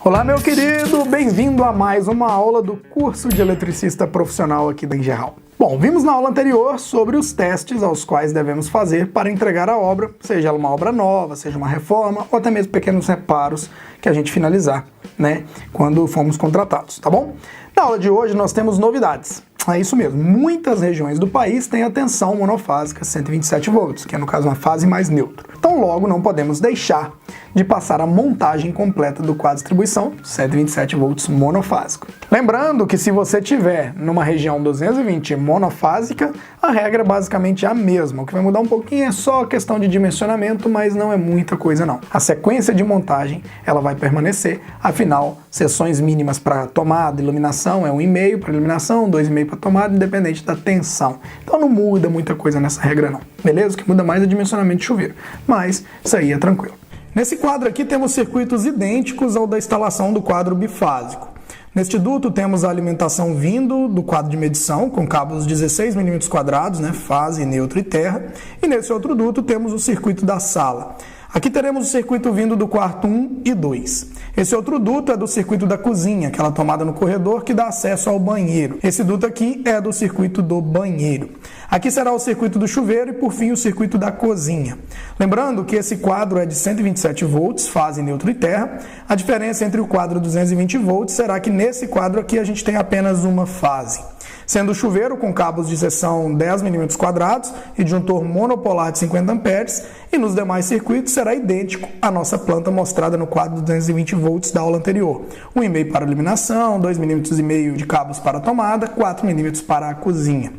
Olá, meu querido! Bem-vindo a mais uma aula do curso de eletricista profissional aqui da Engeral. Bom, vimos na aula anterior sobre os testes aos quais devemos fazer para entregar a obra, seja ela uma obra nova, seja uma reforma ou até mesmo pequenos reparos que a gente finalizar, né, quando formos contratados, tá bom? Na aula de hoje nós temos novidades. É isso mesmo, muitas regiões do país têm a tensão monofásica 127 volts, que é no caso uma fase mais neutra. Então logo não podemos deixar de passar a montagem completa do quadro de distribuição 127 volts monofásico. Lembrando que se você tiver numa região 220 monofásica, a regra é basicamente a mesma. O que vai mudar um pouquinho é só a questão de dimensionamento, mas não é muita coisa não. A sequência de montagem ela vai permanecer, afinal, seções mínimas para tomada, iluminação é 1,5 para iluminação, 2,5 para tomada, independente da tensão. Então não muda muita coisa nessa regra não, beleza? O que muda mais é o dimensionamento de chuveiro, mas isso aí é tranquilo. Nesse quadro aqui temos circuitos idênticos ao da instalação do quadro bifásico. Neste duto temos a alimentação vindo do quadro de medição, com cabos 16 mm², né, fase, neutro e terra. E nesse outro duto temos o circuito da sala. Aqui teremos o circuito vindo do quarto 1 e 2. Esse outro duto é do circuito da cozinha, aquela tomada no corredor que dá acesso ao banheiro. Esse duto aqui é do circuito do banheiro. Aqui será o circuito do chuveiro e, por fim, o circuito da cozinha. Lembrando que esse quadro é de 127 volts, fase, neutro e terra. A diferença entre o quadro 220 volts será que nesse quadro aqui a gente tem apenas uma fase. Sendo o chuveiro com cabos de seção 10 mm² e disjuntor monopolar de 50 amperes, e nos demais circuitos será idêntico à nossa planta mostrada no quadro 220 volts da aula anterior. 1,5 para iluminação, 2,5 mm de cabos para a tomada, 4 mm para a cozinha.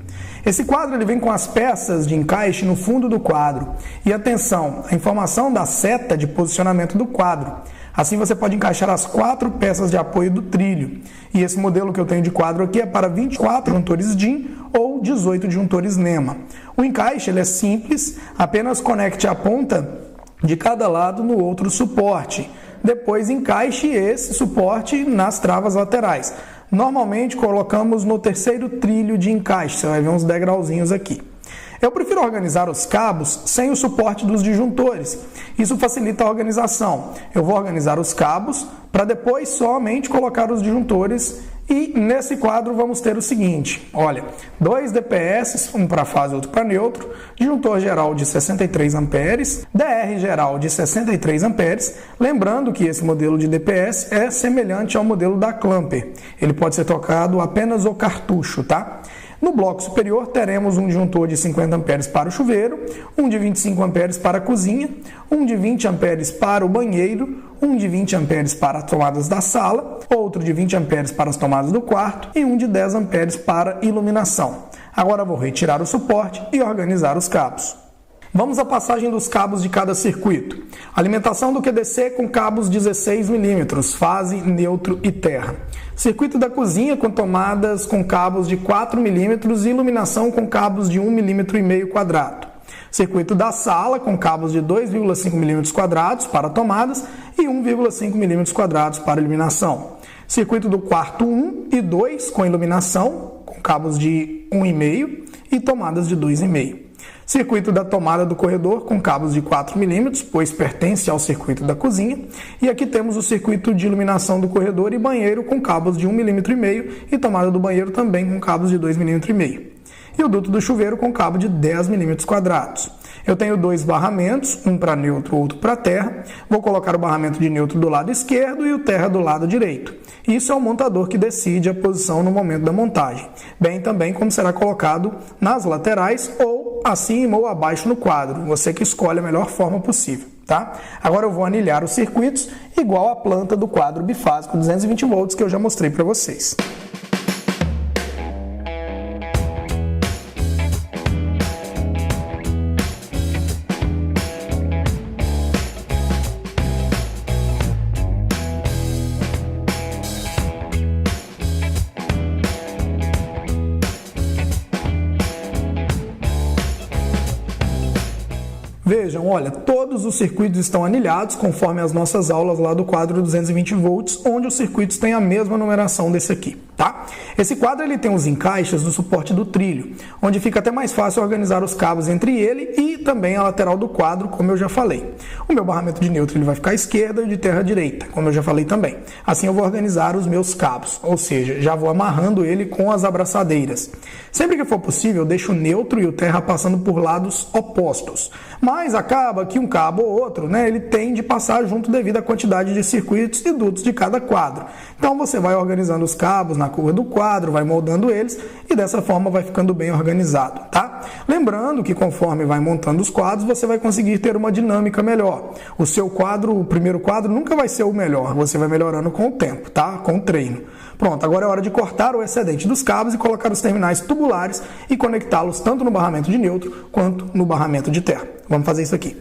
Esse quadro ele vem com as peças de encaixe no fundo do quadro. E atenção, a informação da seta de posicionamento do quadro. Assim você pode encaixar as 4 peças de apoio do trilho. E esse modelo que eu tenho de quadro aqui é para 24 disjuntores DIN ou 18 disjuntores NEMA. O encaixe ele é simples, apenas conecte a ponta de cada lado no outro suporte. Depois encaixe esse suporte nas travas laterais. Normalmente colocamos no terceiro trilho de encaixe, você vai ver uns degrauzinhos aqui. Eu prefiro organizar os cabos sem o suporte dos disjuntores. Isso facilita a organização. Eu vou organizar os cabos para depois somente colocar os disjuntores. E nesse quadro vamos ter o seguinte, olha, 2 DPS, um para fase e outro para neutro, disjuntor geral de 63 amperes, DR geral de 63 amperes, lembrando que esse modelo de DPS é semelhante ao modelo da Clamper, ele pode ser trocado apenas o cartucho, tá? No bloco superior teremos um disjuntor de 50 amperes para o chuveiro, um de 25 amperes para a cozinha, um de 20 amperes para o banheiro, um de 20 amperes para as tomadas da sala, outro de 20 amperes para as tomadas do quarto e um de 10 amperes para iluminação. Agora vou retirar o suporte e organizar os cabos. Vamos à passagem dos cabos de cada circuito. Alimentação do QDC com cabos 16 mm, fase, neutro e terra. Circuito da cozinha com tomadas com cabos de 4 mm e iluminação com cabos de 1,5 mm². Circuito da sala com cabos de 2,5 mm² para tomadas e 1,5 mm² para iluminação. Circuito do quarto 1 e 2 com iluminação com cabos de 1,5 e tomadas de 2,5. Circuito da tomada do corredor com cabos de 4 mm, pois pertence ao circuito da cozinha. E aqui temos o circuito de iluminação do corredor e banheiro com cabos de 1,5 mm e tomada do banheiro também com cabos de 2,5 mm. E o duto do chuveiro com cabo de 10 mm². Eu tenho 2 barramentos, um para neutro, outro para terra. Vou colocar o barramento de neutro do lado esquerdo e o terra do lado direito. Isso é o montador que decide a posição no momento da montagem, bem também como será colocado nas laterais ou acima ou abaixo no quadro. Você que escolhe a melhor forma possível, tá? Agora eu vou anilhar os circuitos igual a planta do quadro bifásico 220 volts que eu já mostrei para vocês. Vejam, olha, todos os circuitos estão anilhados conforme as nossas aulas lá do quadro 220 volts, onde os circuitos têm a mesma numeração desse aqui. tá? Esse quadro ele tem os encaixes do suporte do trilho, onde fica até mais fácil organizar os cabos entre ele e também a lateral do quadro, como eu já falei. O meu barramento de neutro ele vai ficar à esquerda e de terra à direita, como eu já falei também. Assim eu vou organizar os meus cabos, ou seja, já vou amarrando ele com as abraçadeiras. Sempre que for possível, eu deixo o neutro e o terra passando por lados opostos, mas acaba que um cabo ou outro, né, ele tem de passar junto devido à quantidade de circuitos e dutos de cada quadro. Então você vai organizando os cabos na curva do quadro, vai moldando eles e dessa forma vai ficando bem organizado, tá? Lembrando que conforme vai montando os quadros, você vai conseguir ter uma dinâmica melhor. O seu quadro, o primeiro quadro, nunca vai ser o melhor, você vai melhorando com o tempo, tá? Com o treino. Pronto, agora é hora de cortar o excedente dos cabos e colocar os terminais tubulares e conectá-los tanto no barramento de neutro quanto no barramento de terra. Vamos fazer isso aqui.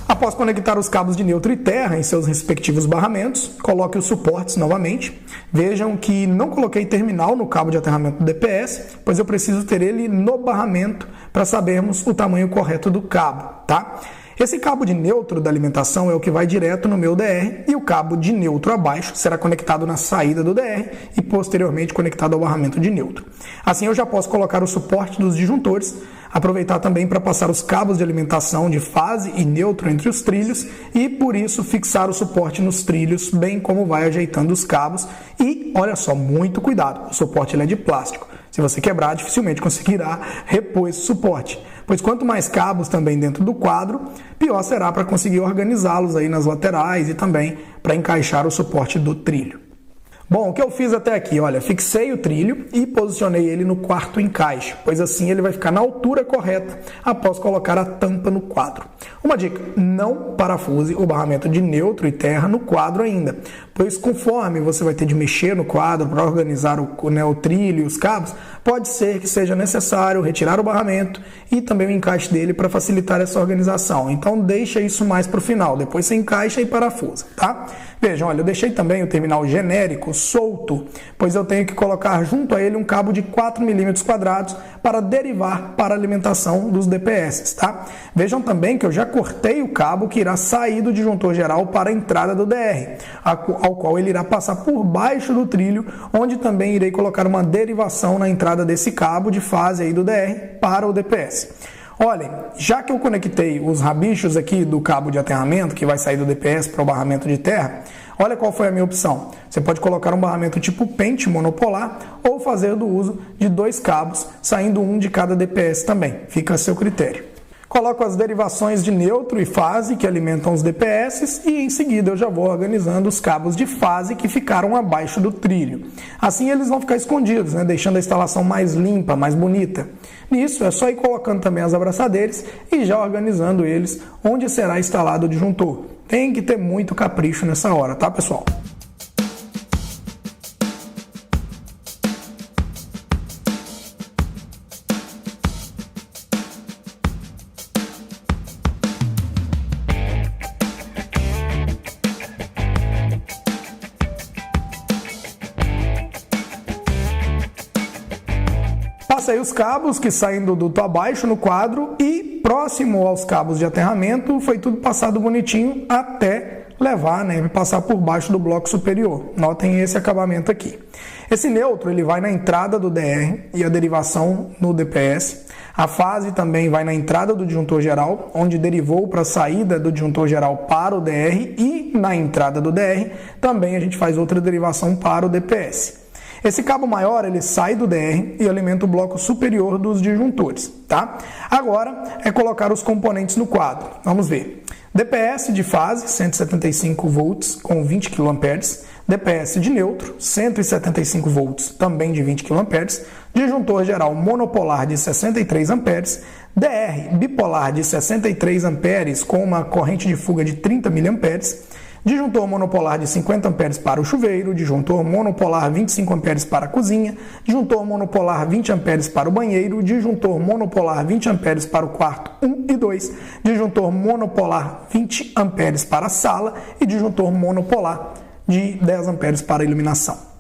Após conectar os cabos de neutro e terra em seus respectivos barramentos, coloque os suportes novamente. Vejam que não coloquei terminal no cabo de aterramento do DPS, pois eu preciso ter ele no barramento para sabermos o tamanho correto do cabo, tá? Esse cabo de neutro da alimentação é o que vai direto no meu DR e o cabo de neutro abaixo será conectado na saída do DR e posteriormente conectado ao barramento de neutro. Assim eu já posso colocar o suporte dos disjuntores, aproveitar também para passar os cabos de alimentação de fase e neutro entre os trilhos e por isso fixar o suporte nos trilhos, bem como vai ajeitando os cabos e olha só, muito cuidado, o suporte ele é de plástico. Se você quebrar, dificilmente conseguirá repor esse suporte, pois quanto mais cabos também dentro do quadro, pior será para conseguir organizá-los aí nas laterais e também para encaixar o suporte do trilho. Bom, o que eu fiz até aqui? Olha, fixei o trilho e posicionei ele no quarto encaixe, pois assim ele vai ficar na altura correta após colocar a tampa no quadro. Uma dica, não parafuse o barramento de neutro e terra no quadro ainda, pois conforme você vai ter de mexer no quadro para organizar o trilho e os cabos, pode ser que seja necessário retirar o barramento e também o encaixe dele para facilitar essa organização. Então deixa isso mais para o final, depois você encaixa e parafusa, tá? Vejam, olha, eu deixei também o terminal genérico solto, pois eu tenho que colocar junto a ele um cabo de 4 milímetros quadrados para derivar para a alimentação dos DPS, tá? Vejam também que eu já cortei o cabo que irá sair do disjuntor geral para a entrada do DR, ao qual ele irá passar por baixo do trilho, onde também irei colocar uma derivação na entrada desse cabo de fase aí do DR para o DPS. Olhem, já que eu conectei os rabichos aqui do cabo de aterramento, que vai sair do DPS para o barramento de terra, olha qual foi a minha opção. Você pode colocar um barramento tipo pente monopolar ou fazer do uso de 2 cabos, saindo um de cada DPS também. Fica a seu critério. Coloco as derivações de neutro e fase que alimentam os DPS e em seguida eu já vou organizando os cabos de fase que ficaram abaixo do trilho. Assim eles vão ficar escondidos, né, deixando a instalação mais limpa, mais bonita. Nisso é só ir colocando também as abraçadeiras e já organizando eles onde será instalado o disjuntor. Tem que ter muito capricho nessa hora, tá, pessoal? Passei os cabos que saem do duto abaixo no quadro e próximo aos cabos de aterramento foi tudo passado bonitinho até levar, né, passar por baixo do bloco superior. Notem esse acabamento aqui. Esse neutro ele vai na entrada do DR e a derivação no DPS. A fase também vai na entrada do disjuntor geral, onde derivou para a saída do disjuntor geral para o DR e na entrada do DR também a gente faz outra derivação para o DPS. Esse cabo maior ele sai do DR e alimenta o bloco superior dos disjuntores, tá? Agora é colocar os componentes no quadro. Vamos ver. DPS de fase 175 volts com 20 kA, DPS de neutro 175 volts também de 20 kA, disjuntor geral monopolar de 63 amperes, DR bipolar de 63 amperes com uma corrente de fuga de 30 mA, disjuntor monopolar de 50 amperes para o chuveiro, disjuntor monopolar 25 amperes para a cozinha, disjuntor monopolar 20 amperes para o banheiro, disjuntor monopolar 20 amperes para o quarto 1 e 2, disjuntor monopolar 20 amperes para a sala e disjuntor monopolar de 10 amperes para a iluminação.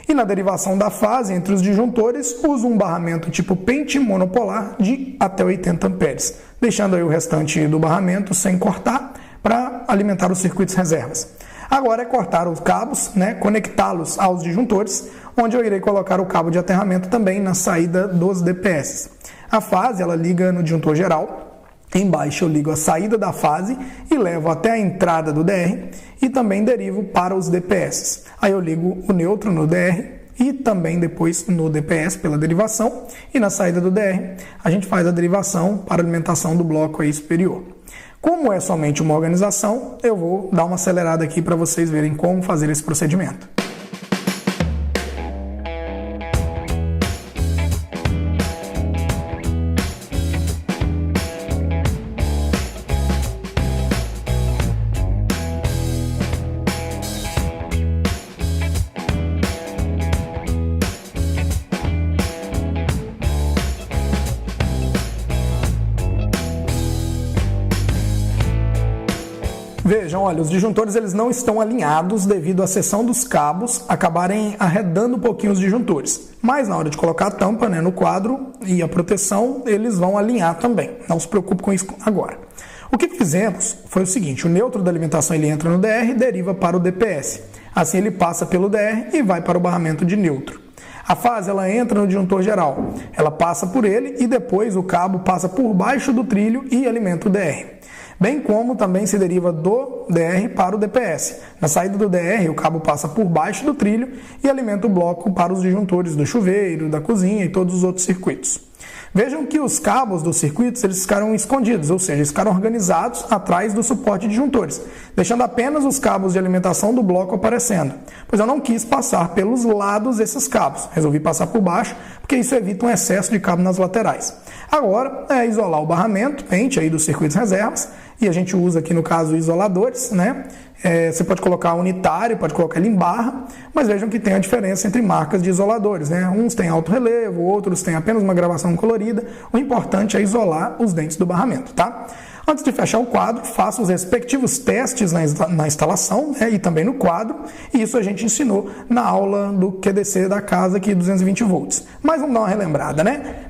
E na derivação da fase entre os disjuntores, uso um barramento tipo pente monopolar de até 80 amperes, deixando aí o restante do barramento sem cortar para alimentar os circuitos reservas. Agora é cortar os cabos, conectá-los aos disjuntores, onde eu irei colocar o cabo de aterramento também na saída dos DPS. A fase ela liga no disjuntor geral, embaixo eu ligo a saída da fase e levo até a entrada do DR e também derivo para os DPS. Aí eu ligo o neutro no DR e também depois no DPS pela derivação e na saída do DR a gente faz a derivação para alimentação do bloco aí superior. Como é somente uma organização, eu vou dar uma acelerada aqui para vocês verem como fazer esse procedimento. Vejam, olha, os disjuntores eles não estão alinhados devido à seção dos cabos acabarem arredando um pouquinho os disjuntores. Mas na hora de colocar a tampa no quadro e a proteção, eles vão alinhar também. Não se preocupe com isso agora. O que fizemos foi o seguinte, o neutro da alimentação ele entra no DR e deriva para o DPS. Assim ele passa pelo DR e vai para o barramento de neutro. A fase ela entra no disjuntor geral, ela passa por ele e depois o cabo passa por baixo do trilho e alimenta o DR. Bem como também se deriva do DR para o DPS. Na saída do DR, o cabo passa por baixo do trilho e alimenta o bloco para os disjuntores do chuveiro, da cozinha e todos os outros circuitos. Vejam que os cabos dos circuitos eles ficaram escondidos, ou seja, eles ficaram organizados atrás do suporte de disjuntores, deixando apenas os cabos de alimentação do bloco aparecendo, pois eu não quis passar pelos lados esses cabos, resolvi passar por baixo, porque isso evita um excesso de cabo nas laterais. Agora é isolar o barramento, pente aí dos circuitos reservas, e a gente usa aqui no caso isoladores, você pode colocar unitário, pode colocar ele em barra, mas vejam que tem a diferença entre marcas de isoladores, Uns têm alto relevo, outros têm apenas uma gravação colorida. O importante é isolar os dentes do barramento, tá? Antes de fechar o quadro, faça os respectivos testes na instalação e também no quadro, e isso a gente ensinou na aula do QDC da casa aqui, 220 volts. Mas vamos dar uma relembrada,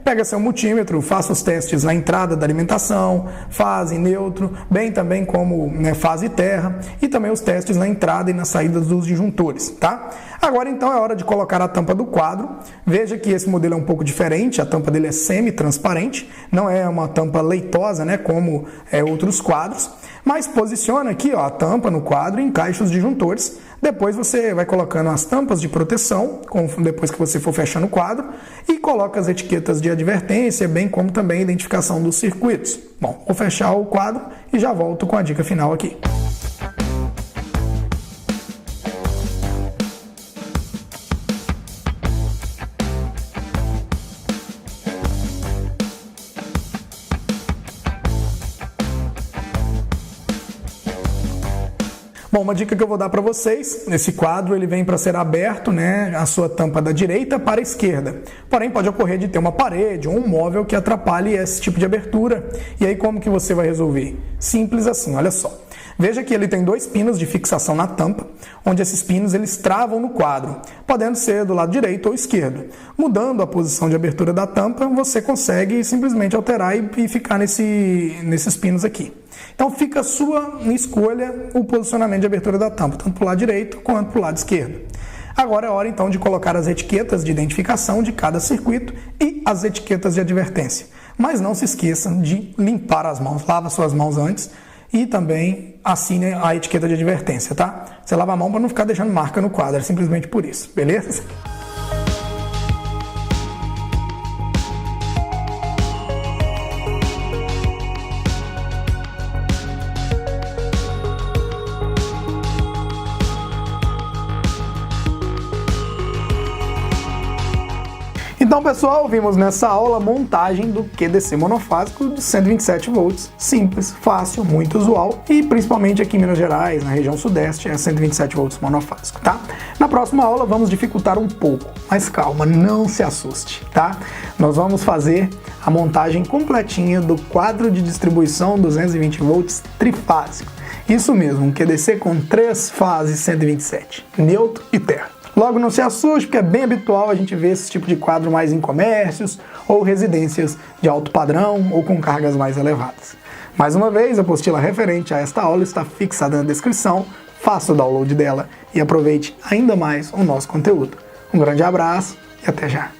Pega seu multímetro, faça os testes na entrada da alimentação, fase neutro, bem também como fase terra, e também os testes na entrada e na saída dos disjuntores, tá? Agora então é hora de colocar a tampa do quadro. Veja que esse modelo é um pouco diferente, a tampa dele é semi-transparente, não é uma tampa leitosa, como outros quadros, mas posiciona aqui a tampa no quadro e encaixa os disjuntores. Depois você vai colocando as tampas de proteção, depois que você for fechando o quadro, e coloca as etiquetas de advertência, bem como também a identificação dos circuitos. Bom, vou fechar o quadro e já volto com a dica final aqui. Bom, uma dica que eu vou dar para vocês, esse quadro ele vem para ser aberto, a sua tampa da direita para a esquerda. Porém, pode ocorrer de ter uma parede ou um móvel que atrapalhe esse tipo de abertura. E aí como que você vai resolver? Simples assim, olha só. Veja que ele tem 2 pinos de fixação na tampa, onde esses pinos eles travam no quadro, podendo ser do lado direito ou esquerdo. Mudando a posição de abertura da tampa, você consegue simplesmente alterar e ficar nesses pinos aqui. Então fica a sua escolha o posicionamento de abertura da tampa, tanto para o lado direito quanto para o lado esquerdo. Agora é hora então de colocar as etiquetas de identificação de cada circuito e as etiquetas de advertência. Mas não se esqueçam de limpar as mãos, lava suas mãos antes e também assine a etiqueta de advertência, tá? Você lava a mão para não ficar deixando marca no quadro, é simplesmente por isso, beleza? Então, pessoal, vimos nessa aula a montagem do QDC monofásico de 127 volts, simples, fácil, muito usual, e principalmente aqui em Minas Gerais, na região sudeste, é 127 volts monofásico, tá? Na próxima aula vamos dificultar um pouco, mas calma, não se assuste, tá? Nós vamos fazer a montagem completinha do quadro de distribuição 220 volts trifásico. Isso mesmo, um QDC com 3 fases 127, neutro e terra. Logo, não se assuste, porque é bem habitual a gente ver esse tipo de quadro mais em comércios ou residências de alto padrão ou com cargas mais elevadas. Mais uma vez, a apostila referente a esta aula está fixada na descrição, faça o download dela e aproveite ainda mais o nosso conteúdo. Um grande abraço e até já!